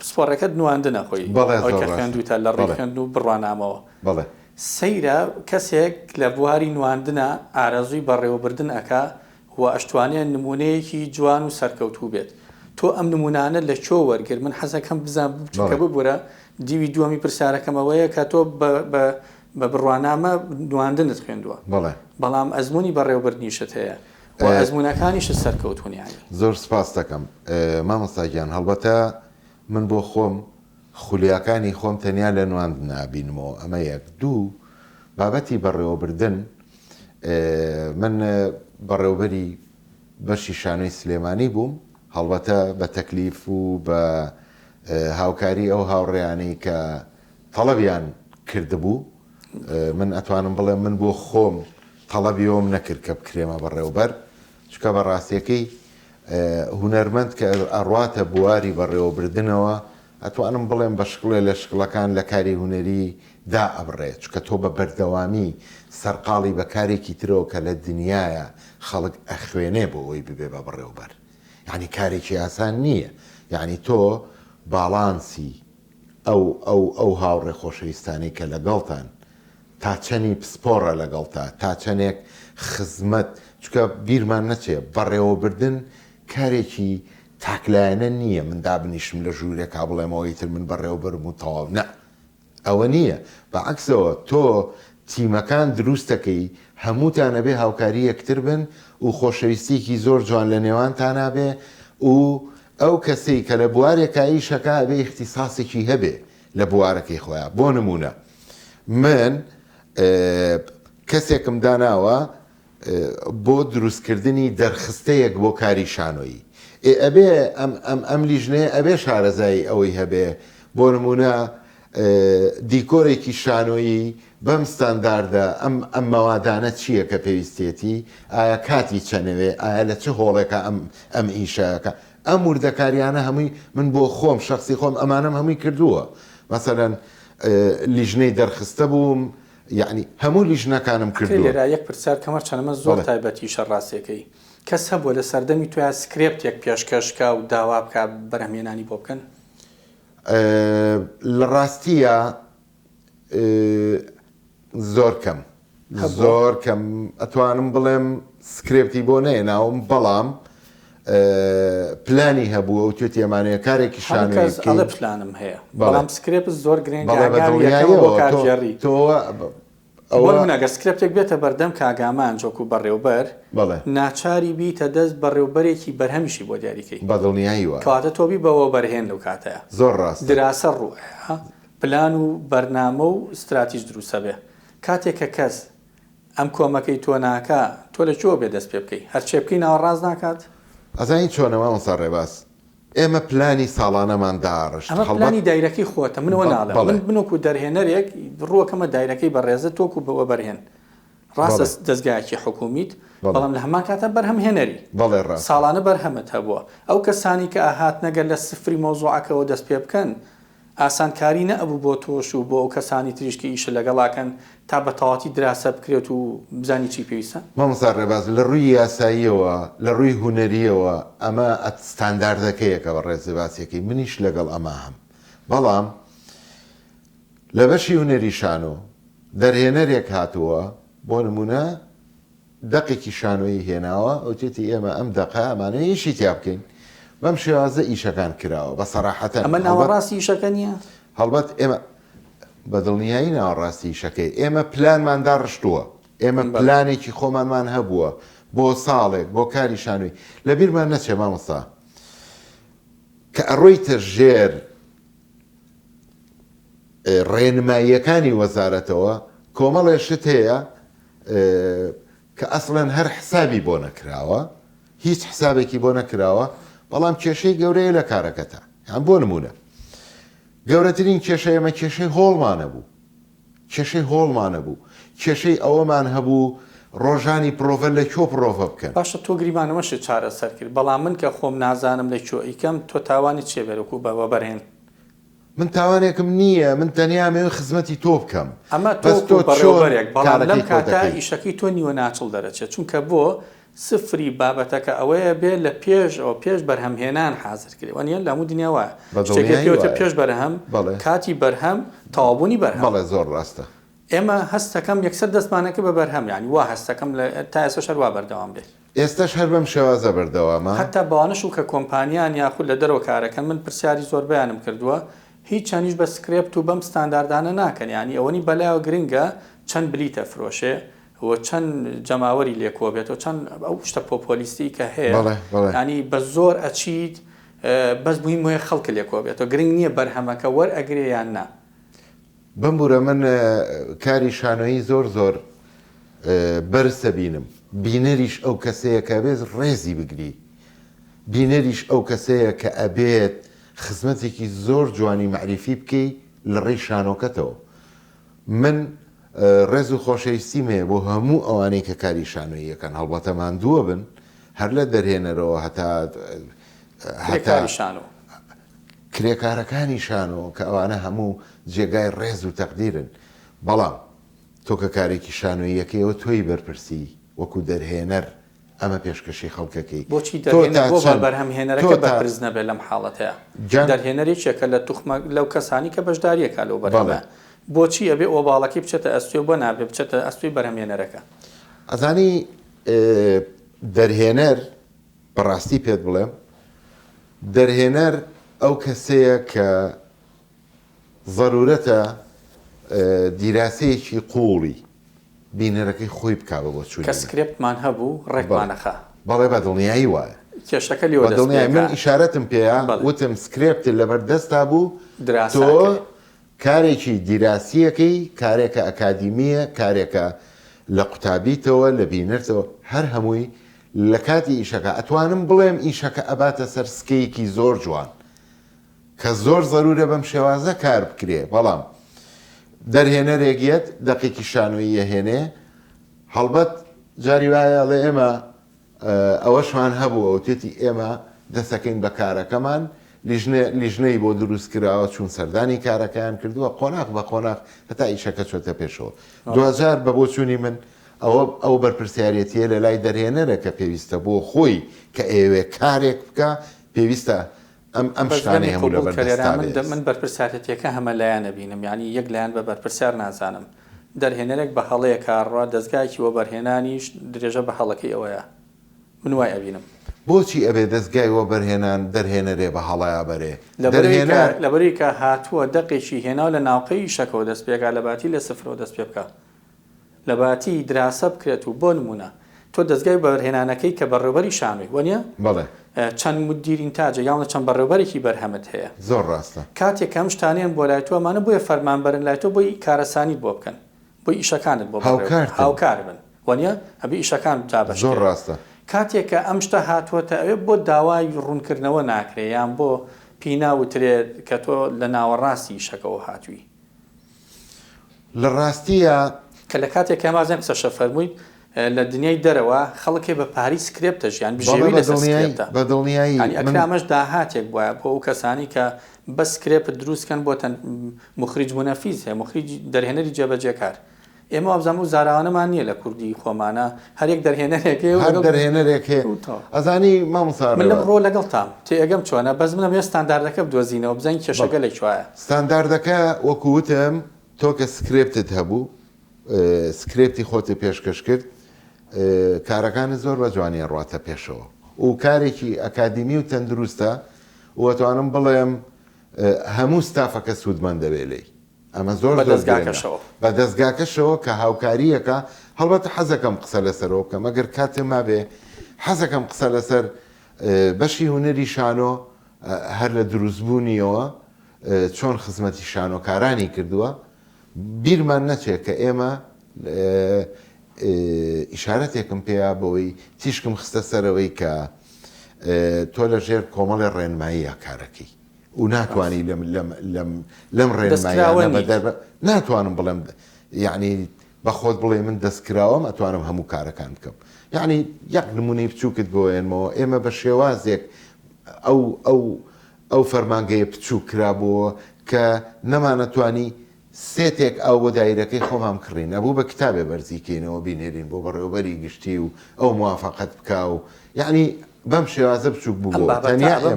سپۆڕەکەت نواندنە خۆی کە خوێندویتە لە ڕێی خوێند و بڕوانامەوە سەیرە کەسێک لە بواری نواندنە ئارەزووی بەڕێوەبردن ئەکا و ئەشتوانیان نمونەیەکی جوان و سەرکەوتوو بێت تۆ ئەم نمونانە لە چۆ وەرگر من حەزەکەم بزان کە ببوورە دیوی دووەمی پرسیارەکەمەوەیە کە تۆ بە بڕوانامە نواندنت خوێندووە بەڵام ئەزمموی بەڕێوەبردنیشت هەیە و ئەزمونونەکانیش سەرکەوتونیانی. زۆر سپاس دەکەم مامۆستاگیان هەڵبەتە من بۆ خۆم خولیاکانی خۆم تەنیا لە نواندن نابینمەوە ئەمە یەک دوو بابەتی بەڕێوەبردن من بەڕێوەبەری بەشی شانۆی سلێمانی بووم هەڵبەتە بە تەکلیف و بە هاوکاری ئەو هاوڕێیانەی کە تەڵەبیان کردبوو من ئەتوانم بڵێم من بۆ خۆم تەڵەبیەوەم نەکرد کە بکرێمە بەڕێوەبەر چکە بەڕاستیەکەی هونەرمەند کە ئەڕواتە بواری بەڕێوەبردنەوە ئەتوانم بڵێم بە شکڵێ لە شکڵەکان لە کاری هونەری دا ئەبڕێت چکە تۆ بە بەردەوامی سەرقاڵی بە کارێکی ترەوە کە لە دنیاە خەڵک ئەخوێنێ بۆ ئەوی ببێ بە بەڕێوەبەر یعنی کارێکی ئاسان نییە یعنی تۆ باڵانسی ئەو هاوڕێ خۆشەویستانی کە لەگەڵتان تا چەنی پسپۆڕە لەگەڵتا تا چەندێک خزمەت چکە بیرمان نەچێ بەڕێوەبردن کارێکی تاکلایەنە نییە من دابنیشم لە ژوورێکا بڵێمەوەی تر من بەڕێوەبەرم و تەواو نە ئەوە نییە بەعکسەوە تۆ تیمەکان دروستەکەی هەمووتانە بێ هاوکاری یەکتر بن و خۆشەویستێکی زۆر جوان لە نێوانتانابێ و ئەو کەسەی کە لە بوارێکایی شەکا بێ اختصاسێکی هەبێ لە بوارەکەی خۆیان بۆ نمونە من کەسێکم داناوە بۆ دروستکردنی دەرخستەیەک بۆ کاری شانۆیی ئەبێ ئەم لیژنەیە ئەبێ شارەزایی ئەوەی هەبێ بۆ نمونە دیکۆرێکی شانۆیی بەم ستانداردە ئەم مەوادانە چییە کە پێویستێتی ئایا کاتی چەنەوێ ئایا لە چه هۆڵێکە ئەم ئیشەکە ئەم وردەکاریانە هەمووی من بۆ خۆم شخصی خۆم ئەمانم هەمووی کردووە مەسەلەن لیژنەی دەرخستە بووم یعنی هەموو لیژنەکانم کردووە. لێرە یەک پرسیار کەمەر چەنەمە زۆر تایبەتی شەڕاستیەکەی کەس هەبووە لە سەردەمی تویا سکرێپتێک پێشکەشکا و داوا بکە بەرهەمێنانی بۆ بکەن؟ لە ڕاستیە زۆر کەم ئەتوانم بڵێم سکرێپتی بۆ نەیەناوم بەڵام پلانی هەبووە و توێتی ئەمانەیە کارێکی شانەڵە پلانم هەیە بەڵام سکرێپ زۆر گرنگە نەگە سکرێپتێک بێتە بەردەم کاگامان جۆکو بەڕێوبەر ناچاری بیتە دەست بەڕێوبەرێکی بەرهەمیشی بۆ دیاریکەی بەدڵنیاییوە کاتە تۆبی بەوە بەرهێن لەو کاتەیە زۆر ڕاست دراسە ڕوئە پلان و بەرنامە و استراتیژ دروستە بێ کاتێک کە کەس ئەم کۆمەکەی تۆ ناکە تۆ لە جۆ بێ دەست پێ بکەی هەرچێ بکەی ناوەڕاز ناکات ئەزانی چۆنەوە ئەوسا ڕێباس ئێمە پلانی ساڵانەمان داڕشت ئەمە پلانی دایرەکەی خۆتە منەوە ناڵێ من بنۆکو دەرهێنەرێک ڕووەکەمە دایرەکەی بەڕێزە تۆکو بەوە بەرهێن ڕاستە دەستگایەکی حکومیت بەڵام لە هەمان کاتە بەرهەمهێنەری ساڵانە بەرهەمت هەبووە ئەو کەسانی کە ئاهات نەگەر لە سفری مۆزوعەکەەوە دەست پێ بکەن ئاسانکاری نەبوو بۆ تۆش و بۆ ئەو کەسانی تریشکی ئیشە لەگەڵاکەن تا بە تەواتی دراسە بکرێت و بزانی چی پێویستە مامۆستا ڕێباز لە ڕووی یاساییەوە لە ڕووی هونەریەوە ئەمە ستانداردەکەیەکە بە ڕێزباسیەکەی منیش لەگەڵ ئەمە هەم بەڵام لە بەشی هونەری شانۆ دەرهێنەرێک هاتووە بۆ نمونە دەقێکی شانۆیی هێناوە ئەوتێتی ئێمە ئەم دەقە ئەمانەیە یشی تیا بکەین بەم شێوازە ئیشەکان کراوە بە سەراحەتەن ئەمە ناوەڕاستی ئیشەکە نییە هەڵبەت ئێمە بەدڵنیایی ناوەڕاستی ئیشەکەی ئێمە پلانماندا ڕشتووە ئێمە پلانێکی خۆمانمان هەبووە بۆ ساڵێک بۆ کاری شانۆی لە بیرمان نەچێ مامۆستا کە ئەڕۆیتە ژێر ڕێنماییەکانی وەزارەتەوە کۆمەڵێ شت هەیە کە ئەسڵەن هەر حسابی بۆ نەکراوە هیچ حسابێکی بۆ نەکراوە بەڵام کێشەی گەورەیە لە کارەکەتە یان بۆ نمونە گەورەترین کێشەی ئەمە کێشەی هۆڵمانە بوو کێشەی ئەوەمان هەبوو ڕۆژانی پرۆڤە لە کۆ پرۆڤە بکەن باشە تۆ گریمانەمەشی چارەسەر کرد بەڵام من کە خۆم نازانم لە کۆ ئیکەم تۆ تاوانی چێ بەرەکو بەوە بەرهێن من تاوانێکم نییە من تەنیا مێ خزمەتی تۆ بکەم ئەمە تۆ بەڕێوەبەرێک بەڵام لەم کاتە ئیشەکەی تۆ نیوە ناچڵ دەرەچێت چونکە بۆ سفری بابەتەکە ئەوەیە بێ لە پێش بەرهەمهێنان حازر کرد وانە لە هەموو دنیاوە شتێکێتە پێش بەرهەم کاتی بەرهەم تەوابوونی بەرهەم بەڵێ زۆر ڕاستە ئێمە هەستەکەم یەکسەر دەستمانەکە بە بەرهەم یانی وا هەستەکەم تا ئێستا شەروا بەردەوام بێت ئێستاش هەر بەم شێوازە بەردەوامە حتا بەوانش و کە کۆمپانیان یاخود لە دەرەوە کارەکەن من پرسیاری زۆر بەیانم کردووە هیچ چەندیش بە سکرێپت و بەم ستانداردانە ناکەن ینی ئەوەنی بەلایەوە گرنگە چەند بلیتە فرۆشێ و چەند جەماوەری لێکۆ بێتەوە چەند ئەو شتە پۆپۆلیستی کە هەیە ینی بە زۆر ئەچیت بەس بووی وێ خەڵکە لێکۆ بێتەوە گرنگ نییە بەرهەمەکە وەرئەگرێ یان نا بمبورە من کاری شانۆیی زۆر بەرزە بینم بینەریش ئەو کەسەیە کە بێت ڕێزی بگری بینەریش ئەو کەسەیە کە ئەبێت خزمەتێکی زۆر جوانی معریفی بکەی لە ڕێی شانۆکەتەوە من ڕێز و خۆشەویستیم هەیە بۆ هەموو ئەوانەی کە کاری شانۆییەکەن هەڵبەتە ماندووە بن هەر لە دەرهێنەرەوە هەتا کرێکارەکانی شانۆ کە ئەوانە هەموو جێگای ڕێز و تەقدیرن بەڵام تۆ کە کارێکی شانۆییەکەیەوە تۆی بەرپرسی وەکو دەرهێنەر ئەمە پێشکەشی خەڵکەکەی بۆچی بەرهەمهێنەرەکە بەرز نەبێت لەم حاڵەتەیە دەرهێنەرێکێکە لە توخمە لەو کەسانی کە بەشداریەکە لەو بەرهەمە بۆچی ئەبێ ئۆباڵەکەی بچێتە ئەستێ بۆ نابێ بچێتە ئەستوی بەرهەمهێنەرەکە ئەزانی دەرهێنەر بەڕاستی پێت بڵێم دەرهێنەر ئەو کەسەیە کە ضرورەتە دیراسەیەکی قوڵی بینەرەکەی خۆی بکاوە بۆ چوون کە سکرێپتمان هەبوو ڕێکمانەخە بەڵێ بەدڵنیایی وایە کێشەکە لێوە دڵنیایی من ئیشارەتم پێەیە وتم سکرێپت لەبەردەستا بوو تۆ کارێکی دیراسیەکەی کارێکە ئەکادیمیە کارێکە لە قوتابیتەوە لە بینەرتەوە هەر هەمووی لە کاتی ئیشەکە ئەتوانم بڵێم ئیشەکە ئەباتە سەر سکەیەکی زۆر جوان کە زۆر ضرورە بەم شێوازە کار بکرێ بەڵام دەرهێنەرێکیەت دەقێکی شانۆیی هێنێ هەڵبەت جاری وایە لە ئێمە ئەوەشمان هەبووە و تێتی ئێمە دەسەکەین بە کارەکەمان لیژنەی بۆ دروست کراوە چون سەردانی کارەکەیان کردووە قۆناق بە قۆناق هەتا ئیشەکە چۆتە پێشەوە 2000 بە بۆ چوونی من ئەو بەرپرسیارەتیە لە لای دەرهێنەرە کە پێویستە بۆ خۆی کە ئێوێ کارێک بکە پێویستە ئەم شتانەی هەموو لە بەردەستان من بەرپرسیارەتیەکە هەمە لایەنە بینم یعنی یەک لایەن بە بەرپرسیار نازانم دەرهێنەرێک بە هەڵەیە کارڕوا دەستگایکی وە بەرهێنانیش درێژە بە هەڵەکەی ئەوەیە من وای ئەبینم بۆچی ئەبێ دەستگای وە بەرهێنان دەرهێنەرێ بە هەڵەیە بەرێ لەبەری کە هاتووە دەقێکی هێناو لە ناوقەی شەکەوە دەست پێکا لە باتی لە سفرەوە دەست پێ بکە لە باتی دراسە بکرێت و بۆ نمونە تۆ دەستگای بەرهێنانەکەی کە بەڕێوەبەری شانوی وەنیە بەڵێ چەند مدیرین تاجە یاڵە چەند بەڕێوەبەرێکی بەرهەمت هەیە زۆر ڕاستە کاتێک کەم شتانیان بۆ لای تۆمانە بۆیە فەرمانبەرن لای تۆ بۆی کارەسانی بۆ بکەن بۆی ئیشەکانت بۆ هاوکار بن وەنیە هەبی ئیشەکان تا بەش زۆر ڕاستە کاتێک کە ئەم شتە هاتووەتە ئەوێ بۆ داوای ڕوونکردنەوە ناکرێ یان بۆ پیناوترێت کە تۆ لە ناوەڕاستی شەکەەوە هاتووی لە ڕاستیە کە لە کاتێک کە مازن قسەشە فەرموویت لە دنیای دەرەوە خەڵکی بە پاری سکرێپتە ژیان بژێوی لە سکرێپتە بە دڵنیایی ئەکرامەش داهاتێک وایە بۆ ئەو کەسانی کە بە سکرێپت دروستکەن بۆ تەن مخریج منەفیز هەیە مخریج دەرهێنەری جێبەجێکار ئێمە ئەبزەم و زاراوانەمان نییە لە کوردی خۆمانە هەرێک دەرهێنەرێک دەرهێنەرێک ئەزانی مامۆستا من لەم ڕۆ لەگەڵ تام تێگەم چۆنە بەس منە مێ ستانداردەکە بدۆزینەوە بزانین کێشەکە لەکوایە ستانداردەکە وەکووتم تۆ کە سکرێپتت هەبوو سکرێپتی خۆتی پێشکەش کرد کارەکانت زۆر بە جوانیان ڕاتە پێشەوە و کارێکی ئەکادیمی و تەندروستە وەتوانم بڵێم هەموو ستافەکە سوودمان دەبێ لێی ئەمە زۆر بە دەستگاکەشەوە کە هاوکاریەکە هەڵبەتە حەزەکەم قسە لەسەرەوە بکەم ئەگەر کاتێ مابێ حەزەکەم قسە لەسەر بەشی هونەری شانۆ هەر لە دروستبوونیەوە چۆن خزمەتی شانۆکارانی کردووە بیرمان نەچێت کە ئێمە ئیشارەتێکم پێیا بەوەی تیشکم خستە سەرەوەی کە تۆ لە ژێر کۆمەڵی ڕێنماییە کارەکەی و ناتوانانی لەم ڕێنمایە ناتوانم بڵێم یعنی بەخۆت بڵێ من دەستکراوەم ئەتوانم هەموو کارەکان بکەم یعنی یەک نمونەی بچووکت بۆێنمەوە ئێمە بە شێوازێک ئەو فەرمانگەیە بچوو کرابووە کە نەمانەتوانی سێتێک ئەو بۆ دایرەکەی خۆمان کڕین ئەبوو بە کتابێ بەرزیکەینەوە بینێرین بۆ بەڕێوەبەری گشتی و ئەو موافقت بکە و یعنی بەم شێوازە بچووک بوو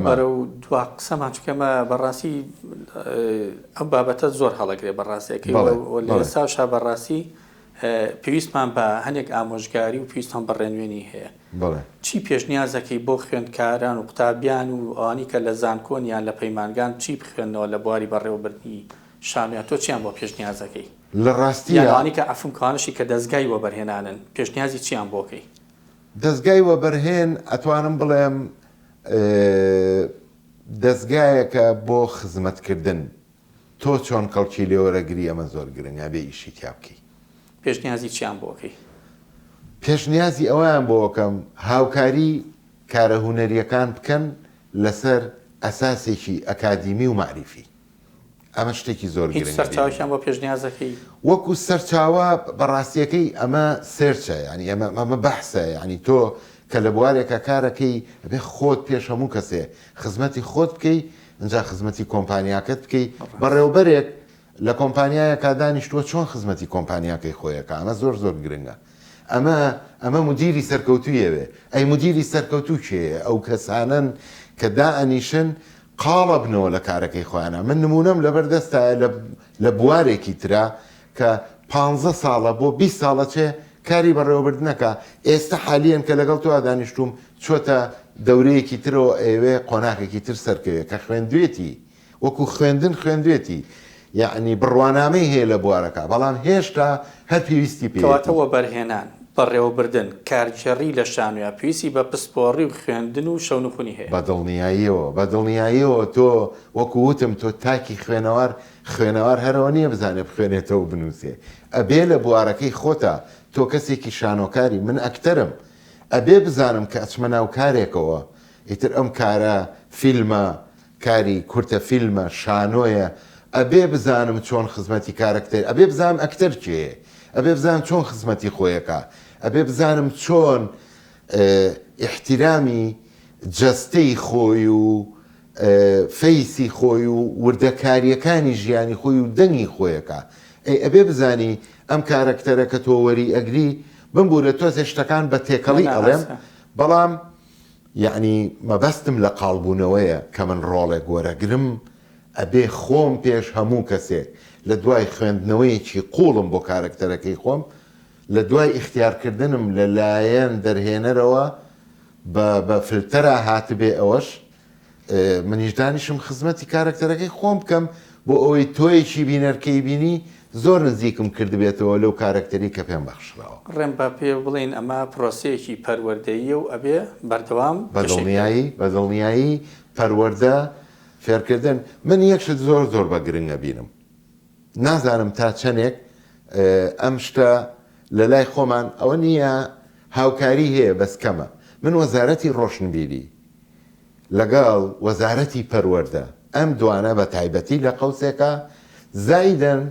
بەرە و دوا قسەمان چکەمە بەڕاستی ئەم بابەتە زۆر هەڵەگرێ بەڕاستیەکەی لە ساشا بەڕاستی پێویستمان بە هەندێک ئامۆژگاری و پێویستان بەڕێنوێنی هەیە چی پێشنیازەکەی بۆ خوێندکاران و قوتابیان و ئەوانی کە لە زانکۆنیان لە پەیمانگان چی بخوێنەوە لە بواری بەڕێوەبردننی شانویان تۆ چیان بۆ پێشنیازەکەی لە ڕاستی یانوانی کە ئەفمکانشی کە دەستگای وە بەرهێنانن پێشنیازی چیان بۆکەی دەستگای وە بەرهێن ئەتوانم بڵێم دەستگایەکە بۆ خزمەتکردن تۆ چۆن کەڵکی لێوەرەگری ئەمە زۆر گرنگە بێ ئیشی تیابکەی پێشنیازی چیان بۆکەی پێشنیازی ئەویان بۆکەم هاوکاری کارە هونەریەکان بکەن لەسەر ئەساسێکی ئەکادیمی و معریفی ئەمە شتێکی زۆر سەرچاویان بۆ پێشنیازەکەی وەکو سەرچاوە بەڕاستیەکەی ئەمە سێرچە ینی ئەمە بەحسە ینی تۆ کە لە بوارێکە کارەکەی بێ خۆت پێش هەموو کەسێ خزمەتی خۆت بکەی اینجا خزمەتی کۆمپانیاکەت بکەی بەڕێوەبەرێک لە کۆمپانیایەکە دانیشتووە چۆن خزمەتی کۆمپانیاکەی خۆیەکە ئەمە زۆر زۆر گرنگە ئەمە مدیری سەرکەوتویەوێ ئەی مدیری سەرکەوتوو کێیە ئەو کەسانن کە دائەنیشن قاڵە بنەوە لە کارەکەی خۆیانە من نمونەم لەبەردەستە لە بوارێکی ترا کە 15 ساڵە بۆ 20 ساڵە چێ کاری بەڕێوەبردنەکە ئێستا حالیان کە لەگەڵ تۆ دانیشتوم چۆتە دەورەیەکی ترەوە ئێوێ قۆناکێکی تر سەرکەوێت کە خوێندوێتی وەکو خوێندوێتی یعنی بڕوانامەی هەیە لە بوارەکە بەڵام هێشتا هەر پێویستی پێواتەوە بەرهێنان بەڕێوەبردن کارکێڕی لە شانویا پێویستی بە پسپۆڕی و خوێندن و شەونخونی هەیە بە دڵنیاییەوە تۆ وەکووتم تۆ تاکی خوێنەوار هەرەوە نییە بزانێ بخوێنێتەوە بنووسێ ئەبێ لە بوارەکەی خۆتە تۆ کەسێکی شانۆکاری من ئەکتەرم ئەبێ بزانم کە ئەچمە ناو کارێکەوە ئیتر ئەم کارە فیلمە کاری کورتە فیلمە شانۆیە ئەبێ بزانم چۆن خزمەتی کارکتەر ئەبێ بزانم ئەکتەر کێ ئەبێ بزانم چۆن خزمەتی خۆیەکە ئەبێ بزانم چۆن احتیرامی جەستەی خۆی و فەیسی خۆی و وردەکاریەکانی ژیانی خۆی و دەنگی خۆیەکە ئەبێ بزانی ئەم کارەکتەرە کە تۆ وەری ئەگری بمبورە تۆ شتەکان بە تێکەڵی ئەڵێم بەڵام یعنی مەبەستم لە قاڵبوونەوەیە کە من ڕۆڵێک وەرەگرم ئەبێ خۆم پێش هەموو کەسێک لە دوای خوێندنەوەیەکی قوڵم بۆ کارەکتەرەکەی خۆم لە دوای ئیختیارکردنم لەلایەن دەرهێنەرەوە بە فلتەرە هاتبێ ئەوەش منیش دانیشم خزمەتی کارەکتەرەکەی خۆم بکەم بۆ ئەوەی تۆیەکی بینەرکەی بینی زۆر نزیکم کردبێتەوە لەو کارەکتەری کە پێم بەخشراوە ڕێم بە پێ بڵین ئەمە پرۆسەیەکی پەروەردەیە و ئەبێ بەردەوام بەدڵنیایی پەروەردە فێرکردن من یەکشت زۆر بە گرنگە بینم نازانم تا چەندێک ئەم شتە لە لای خۆمان ئەوە نییە هاوکاری هەیە بەسکەمە من وەزارەتی ڕۆشنبیری لەگەڵ وەزارەتی پەروەردە ئەم دوانە بە تایبەتی لە قەوسێکە زایدەن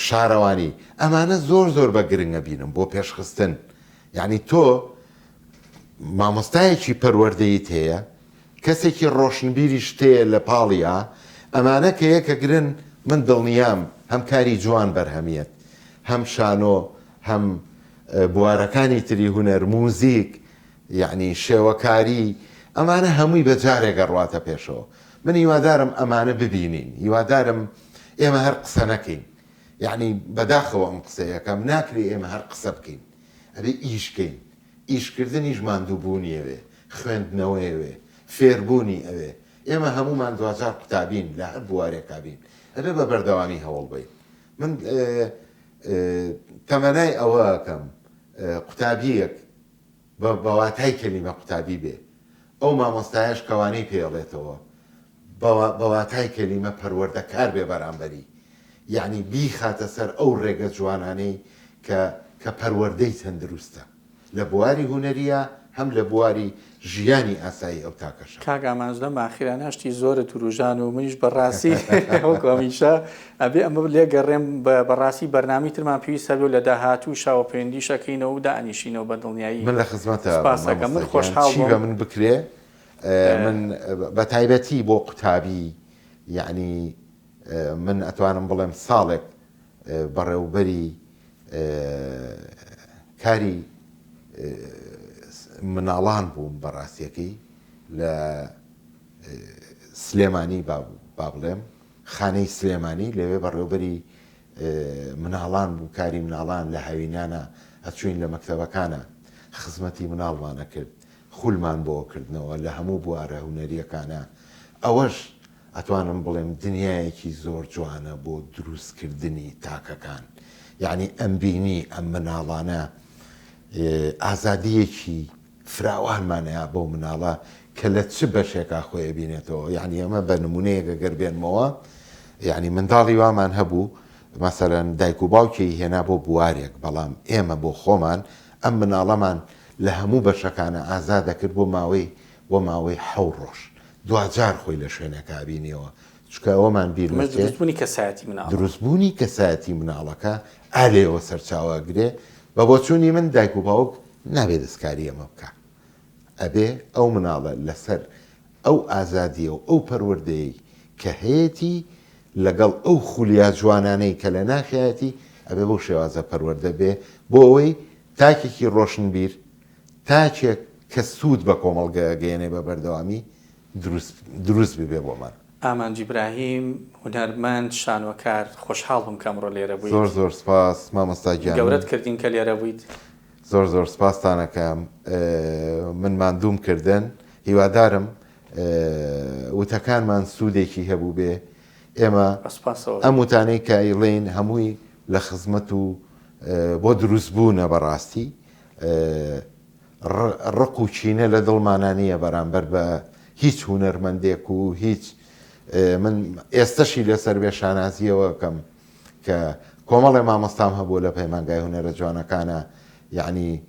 شارەوانی ئەمانە زۆر بە گرنگە بینم بۆ پێشخستن یعنی تۆ مامۆستایەکی پەروەردەیت هەیە کەسێکی ڕۆشنبیری شتەیە لە پاڵیە ئەمانە کە یەکە گرن من دڵنیام هەم کاری جوان بەرهەمیەت هەم شانۆ هەم بوارەکانی تری هونەر موزیک یعنی شێوەکاری ئەمانە هەمووی بە جارێکە ڕواتە پێشەوە من هیوادارم ئەمانە ببینین هیوادارم ئێمە هەر قسە نەکەین یعنی بەداخەوە ئەم قسەیەکەم ناکری ئێمە هەر قسە بکەین ئەبێ ئیشکەین ئیشکردنیش ماندووبوونی ئەوێ خوێندنەوەیەوێ فێربوونی ئەوێ ئێمە هەمومان دوجار قوتابین لە هەر بوارێکا بین ئەبێ بە بەردەوامی هەوڵ بین من تەمەنای ئەوەکەم قوتابیەک بەواتای کەلیمە قوتابی بێ ئەو مامۆستایش کەوانەی پێڵێتەوە بەواتای کەلیمە پەروەردەکار بێ بەرامبەری یعنی بیخاتە سەر ئەو ڕێگە جوانانەی کە پەروەردەی تەندروستە لە بواری هونەریە هەم لە بواری ژیانی ئاسایی ئەو تاکەشە کاگامانزدە ماخیرانە شتی زۆرە توروژان و منیش بەڕاستی وەکۆمیشە ئەبێ ئەمە لێگەڕێم بەڕاستی بەرنامی ترمان پێویستە بێ لە داهاتوو شاوە پەیوەندی شەکەینەوە و دانیشینەوە بە دڵنیایی من لە خزمەتە سپاسەکەم من خۆشحاڵ بە من بکرێ من بە تایبەتی بۆ قوتابی یعنی من ئەتوانم بڵێم ساڵێک بەڕێوبەری کاری مناڵان بووم بەڕاستیەکەی لە سلێمانی با بڵێم خانەی سلێمانی لەوێ بەڕێوبەری مناڵان بوو کاری مناڵان لە هاوینانە ئەچوین لە مەکتەبەکانە خزمەتی مناڵمانە کرد خولمان بۆ کردنەوە لە هەموو بوارە هونەریەکانە ئەوەش ئەتوانم بڵێم دنیایەکی زۆر جوانە بۆ دروستکردنی تاکەکان یعنی ئەمبینی ئەم مناڵانە ئازادیەکی فراوانمانەیە بۆ مناڵە کە لە چ بەشێکا خۆی بینێتەوە یعنی ئەمە بە نمونەیەکە گەربێنمەوە یعنی منداڵی وامان هەبوو مەسەرەن دایک و باوکی هێنا بۆ بوارێک بەڵام ئێمە بۆ خۆمان ئەم مناڵەمان لە هەموو بەشەکانە ئازاد دەکرد بۆ ماوەی 7 ڕۆژ دوجار خۆی لە شوێنەکە بینیەوە چکە ئەوەمان دروستبوونی کەسایەتی مناڵەکە ئالێەوە سەرچاوەگرێ بە بۆچوونی من دایک و باوک نابێت دەستکاری ئەمە بکە ئەبێ ئەو مناڵە لەسەر ئەو ئازادیە و ئەو پەروەردەیە کە هەیەی لەگەڵ ئەو خولیا جوانانەی کە لە ناخایەتی ئەبێ بۆ شێوازە پەروەردە بێ بۆ ئەوەی تاکێکی ڕۆشنبیر تاکێک کە سوود بە کۆمەڵگە گەیەنێ بە بەردەوامی دروست ببێ بۆمان. ئامانجی ئیبراهیم هونەرمەند شانۆکار خۆشحاڵ بووم کەمڕۆ لێرە بوویت. زۆر سپاس مامۆستا گیان گەورەت کردین کە لێرە بوویت. زۆر سپاستانەکەم من ماندووم کردن هیوادارم وتەکانمان سوودێکی هەبوو بێ ئێمە ئەم وتانەی کە ئیڵێن هەمووی لە خزمەت و بۆ دروستبوونە بەڕاستی ڕق و چینە لە دڵمانانیە بەرامبەر بە هیچ هونەرمەندێک و هیچ من ئێستەشی لەسەر بێ شانازیەوەکەم کە کۆمەڵێ مامۆستام هەبوو لە پەیمانگای هونەرە جوانەکانە یعنی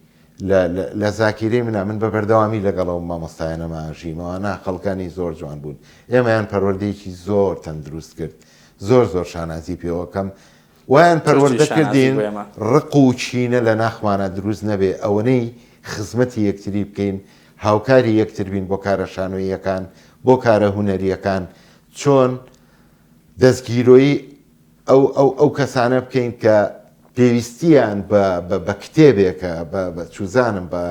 لە زاکیرەی منە من بە بەردەوامی لەگەڵەوە مامۆستایانەماژیمەوەنا خەڵکانی زۆر جوان بوون ئێمەیان پەروەردەیەکی زۆر تەندروست کرد زۆر شانازی پێوەکەم وایان پەروەردە کردین ڕق و چینە لە ناخمانە دروست نەبێ ئەوەنەی خزمەتی یەکتری بکەین هاوکاری یەکتر بین بۆ کارە شانۆییەکان بۆ کارە هونەریەکان چۆن دەستگیرۆیی ئەو کەسانە بکەین کە پێویستیان بە کتێبێکە بە چوزانم بە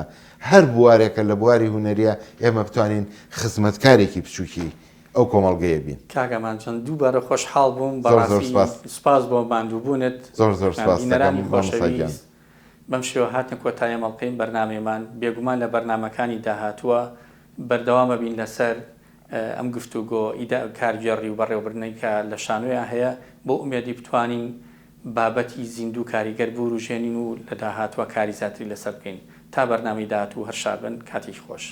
هەر بوارێکە لە بواری هونەریە ئێمە بتوانین خزمەتکارێکی بچووکی ئەو کۆمەڵگەیە بین. کاگەمان چەند دووبارە خۆشحاڵ بووم سپاس بۆ ماندووبوونت زۆر سپاس بینەرانی خۆشەویست بەم شێوە هاتن کۆتایە مەڵقەی بەرنامەمان بێگومان لە بەرنمەکانی داهاتووە بەردەوامە بین لەسەر ئەم گفتوگۆ ئیدا کارگێڕی و بەڕێوەبردنەی کە لە شانۆیان هەیە بۆ ئومێدی بتوانین بابەتی زیندوو کاریگەر بوروژێنین و لە داهاتوە کاری زیاتری لەسەر بکەین تا بەرنامەی داهاتوو هەر شاد بن کاتێکی خۆش.